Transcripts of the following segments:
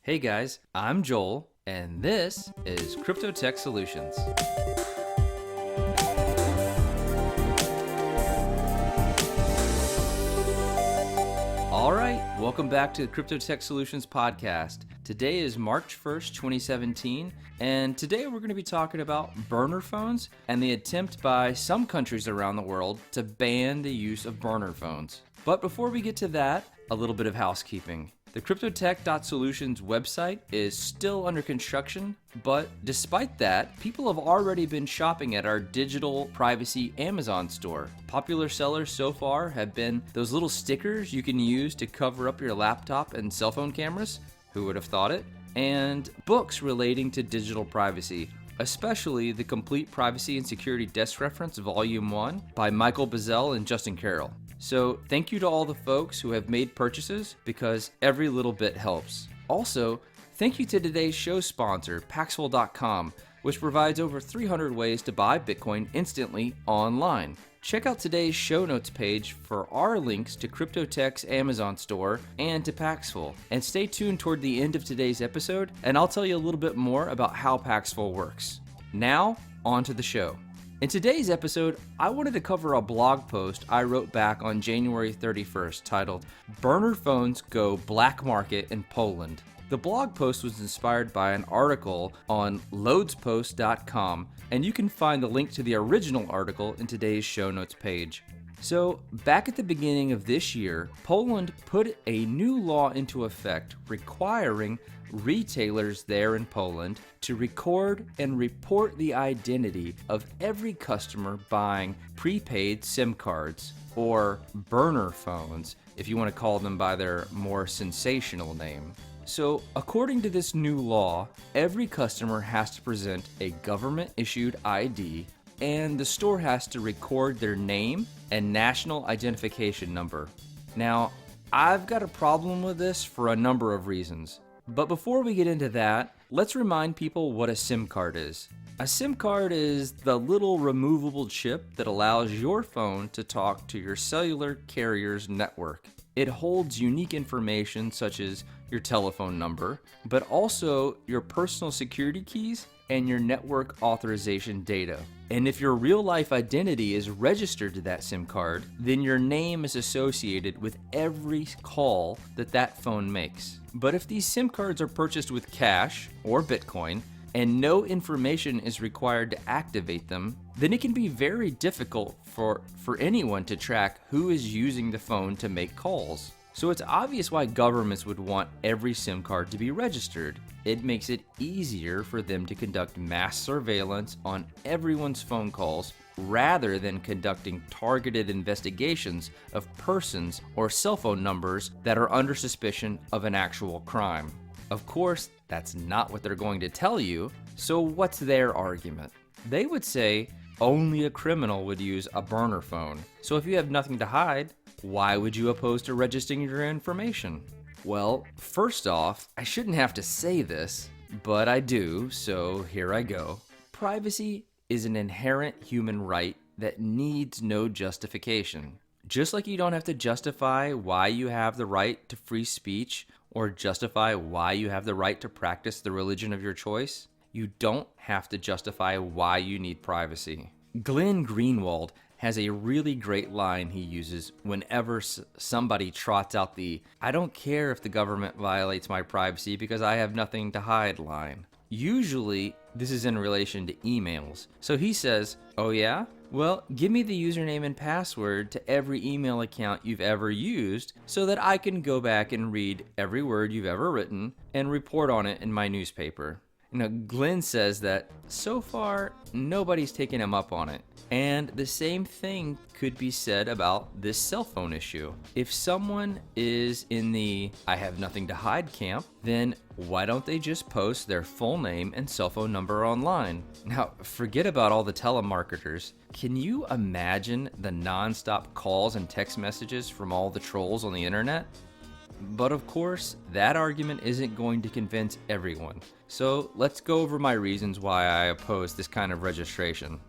Hey guys, I'm Joel, and this is CryptoTech.Solutions. Alright, welcome back to the CryptoTech.Solutions podcast. Today is March 1st, 2017, and today we're going to be talking about burner phones and the attempt by some countries around the world to ban the use of burner phones. But before we get to that, a little bit of housekeeping. The CryptoTech.Solutions website is still under construction, but despite that, people have already been shopping at our digital privacy Amazon store. Popular sellers so far have been those little stickers you can use to cover up your laptop and cell phone cameras, who would have thought it, and books relating to digital privacy, especially the Complete Privacy and Security Desk Reference Volume 1 by Michael Bazell and Justin Carroll. So thank you to all the folks who have made purchases because every little bit helps. Also, thank you to today's show sponsor, Paxful.com, which provides over 300 ways to buy Bitcoin instantly online. Check out today's show notes page for our links to CryptoTech's Amazon store and to Paxful. And stay tuned toward the end of today's episode, and I'll tell you a little bit more about how Paxful works. Now, on to the show. In today's episode, I wanted to cover a blog post I wrote back on January 31st titled, Burner Phones Go Black Market in Poland. The blog post was inspired by an article on loadspost.com, and you can find the link to the original article in today's show notes page. So, back at the beginning of this year, Poland put a new law into effect requiring retailers there in Poland to record and report the identity of every customer buying prepaid SIM cards, or burner phones, if you want to call them by their more sensational name. So, according to this new law, every customer has to present a government-issued ID, and the store has to record their name and national identification number. Now, I've got a problem with this for a number of reasons. But before we get into that, let's remind people what a SIM card is. A SIM card is the little removable chip that allows your phone to talk to your cellular carrier's network. It holds unique information such as your telephone number, but also your personal security keys and your network authorization data. And if your real-life identity is registered to that SIM card, then your name is associated with every call that phone makes. But if these SIM cards are purchased with cash or Bitcoin, and no information is required to activate them, then it can be very difficult for anyone to track who is using the phone to make calls. So it's obvious why governments would want every SIM card to be registered. It makes it easier for them to conduct mass surveillance on everyone's phone calls rather than conducting targeted investigations of persons or cell phone numbers that are under suspicion of an actual crime. Of course, that's not what they're going to tell you, so what's their argument? They would say only a criminal would use a burner phone. So if you have nothing to hide, why would you oppose to registering your information? Well, first off, I shouldn't have to say this, but I do, so here I go. Privacy is an inherent human right that needs no justification. Just like you don't have to justify why you have the right to free speech or justify why you have the right to practice the religion of your choice, you don't have to justify why you need privacy. Glenn Greenwald has a really great line he uses whenever somebody trots out the "I don't care if the government violates my privacy because I have nothing to hide" line. Usually, this is in relation to emails. So he says, "Oh yeah? Well, give me the username and password to every email account you've ever used so that I can go back and read every word you've ever written and report on it in my newspaper." Now, Glenn says that so far, nobody's taken him up on it. And the same thing could be said about this cell phone issue. If someone is in the "I have nothing to hide" camp, then why don't they just post their full name and cell phone number online? Now, forget about all the telemarketers. Can you imagine the nonstop calls and text messages from all the trolls on the internet? But of course, that argument isn't going to convince everyone. So let's go over my reasons why I oppose this kind of registration.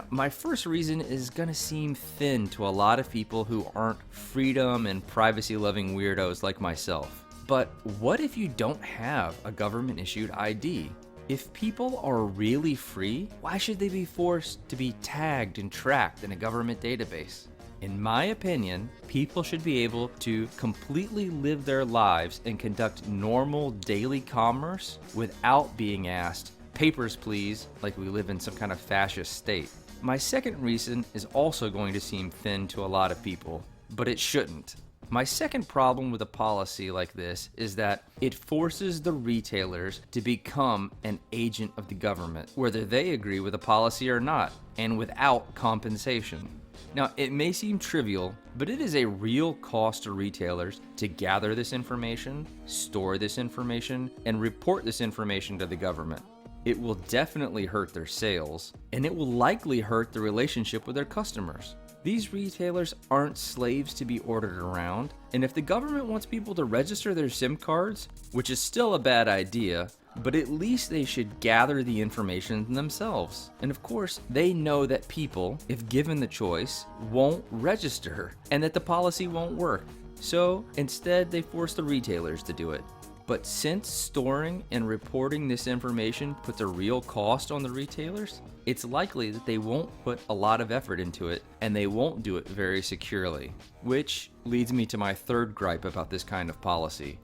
My first reason is going to seem thin to a lot of people who aren't freedom and privacy-loving weirdos like myself. But what if you don't have a government-issued ID? If people are really free, why should they be forced to be tagged and tracked in a government database? In my opinion, people should be able to completely live their lives and conduct normal daily commerce without being asked, "Papers, please," like we live in some kind of fascist state. My second reason is also going to seem thin to a lot of people, but it shouldn't. My second problem with a policy like this is that it forces the retailers to become an agent of the government, whether they agree with a policy or not, and without compensation. Now, it may seem trivial, but it is a real cost to retailers to gather this information, store this information, and report this information to the government. It will definitely hurt their sales, and it will likely hurt the relationship with their customers. These retailers aren't slaves to be ordered around, and if the government wants people to register their SIM cards, which is still a bad idea, but at least they should gather the information themselves. And of course, they know that people, if given the choice, won't register, and that the policy won't work. So instead, they force the retailers to do it. But since storing and reporting this information puts a real cost on the retailers, it's likely that they won't put a lot of effort into it, and they won't do it very securely. Which leads me to my third gripe about this kind of policy.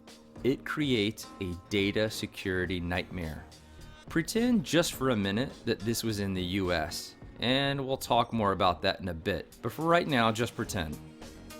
It creates a data security nightmare. Pretend just for a minute that this was in the US, and we'll talk more about that in a bit. But for right now, just pretend.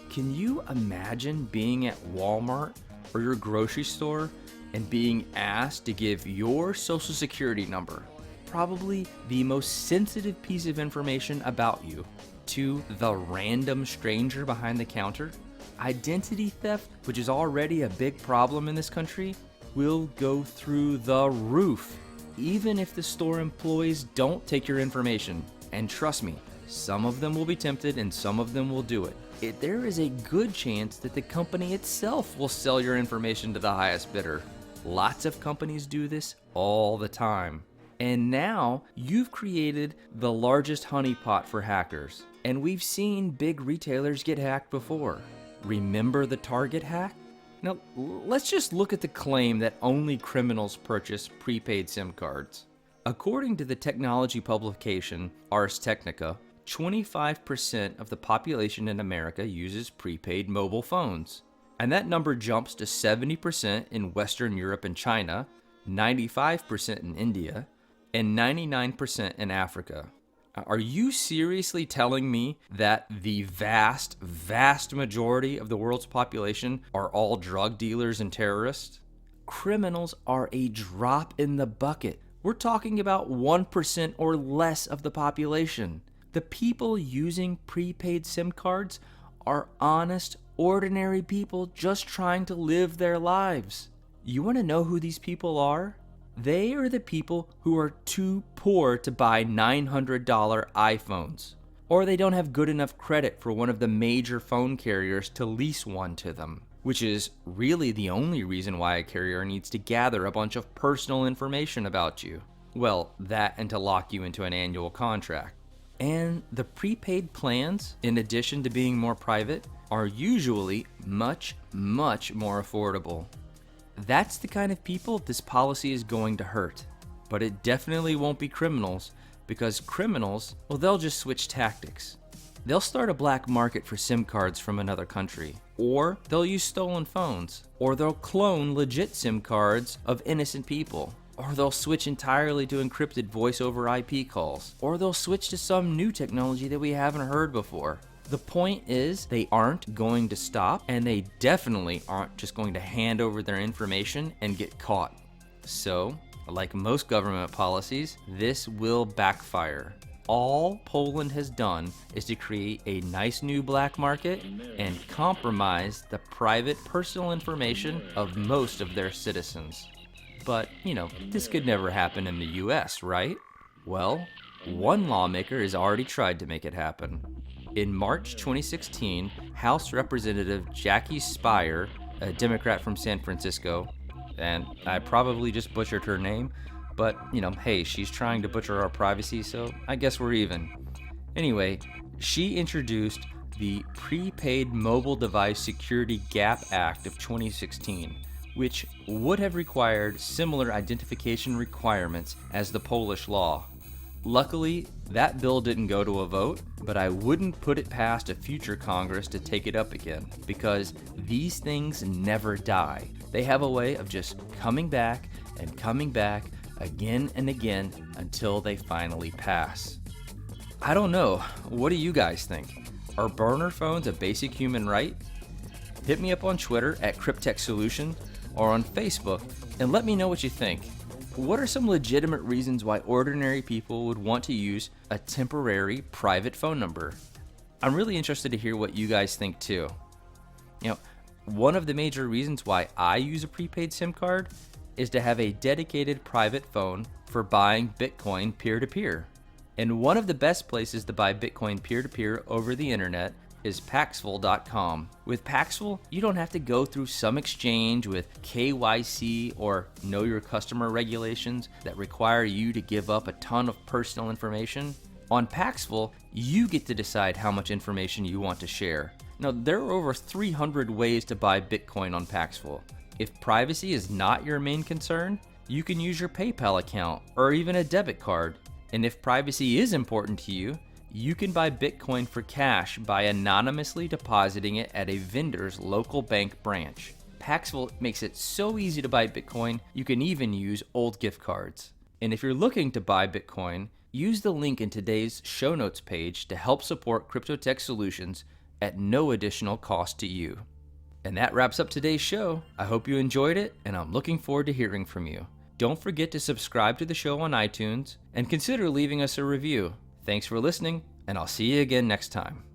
Can you imagine being at Walmart or your grocery store and being asked to give your social security number, probably the most sensitive piece of information about you, to the random stranger behind the counter? Identity theft, which is already a big problem in this country, will go through the roof, even if the store employees don't take your information. And trust me, some of them will be tempted and some of them will do it. There is a good chance that the company itself will sell your information to the highest bidder. Lots of companies do this all the time. And now you've created the largest honeypot for hackers. And we've seen big retailers get hacked before. Remember the Target hack? Now, let's just look at the claim that only criminals purchase prepaid SIM cards. According to the technology publication Ars Technica, 25% of the population in America uses prepaid mobile phones. And that number jumps to 70% in Western Europe and China, 95% in India, and 99% in Africa. Are you seriously telling me that the vast majority of the world's population are all drug dealers and terrorists? Criminals are a drop in the bucket. We're talking about 1% or less of the population. The people using prepaid SIM cards are honest, ordinary people just trying to live their lives. You want to know who these people are? They are the people who are too poor to buy $900 iPhones, or they don't have good enough credit for one of the major phone carriers to lease one to them, which is really the only reason why a carrier needs to gather a bunch of personal information about you. Well, that and to lock you into an annual contract. And the prepaid plans, in addition to being more private, are usually much more affordable. That's the kind of people this policy is going to hurt. But it definitely won't be criminals, because criminals, well, they'll just switch tactics. They'll start a black market for SIM cards from another country, or they'll use stolen phones, or they'll clone legit SIM cards of innocent people, or they'll switch entirely to encrypted voice over IP calls, or they'll switch to some new technology that we haven't heard before. The point is, they aren't going to stop, and they definitely aren't just going to hand over their information and get caught. So, like most government policies, this will backfire. All Poland has done is to create a nice new black market and compromise the private personal information of most of their citizens. But, this could never happen in the US, right? Well, one lawmaker has already tried to make it happen. In March 2016, House Representative Jackie Speier, a Democrat from San Francisco, and I probably just butchered her name, but, hey, she's trying to butcher our privacy, so I guess we're even. Anyway, she introduced the Prepaid Mobile Device Security Gap Act of 2016, which would have required similar identification requirements as the Polish law. Luckily, that bill didn't go to a vote, but I wouldn't put it past a future Congress to take it up again, because these things never die. They have a way of just coming back and coming back again and again until they finally pass. I don't know. What do you guys think? Are burner phones a basic human right? Hit me up on Twitter at CryptoTech.Solutions or on Facebook and let me know what you think. What are some legitimate reasons why ordinary people would want to use a temporary private phone number? I'm really interested to hear what you guys think too. One of the major reasons why I use a prepaid SIM card is to have a dedicated private phone for buying Bitcoin peer-to-peer. And one of the best places to buy Bitcoin peer-to-peer over the internet is Paxful.com. With Paxful, you don't have to go through some exchange with KYC or Know Your Customer regulations that require you to give up a ton of personal information. On Paxful, you get to decide how much information you want to share. Now, there are over 300 ways to buy Bitcoin on Paxful. If privacy is not your main concern, you can use your PayPal account or even a debit card. And if privacy is important to you, you can buy Bitcoin for cash by anonymously depositing it at a vendor's local bank branch. Paxful makes it so easy to buy Bitcoin, you can even use old gift cards. And if you're looking to buy Bitcoin, use the link in today's show notes page to help support CryptoTech.Solutions at no additional cost to you. And that wraps up today's show. I hope you enjoyed it, and I'm looking forward to hearing from you. Don't forget to subscribe to the show on iTunes and consider leaving us a review. Thanks for listening, and I'll see you again next time.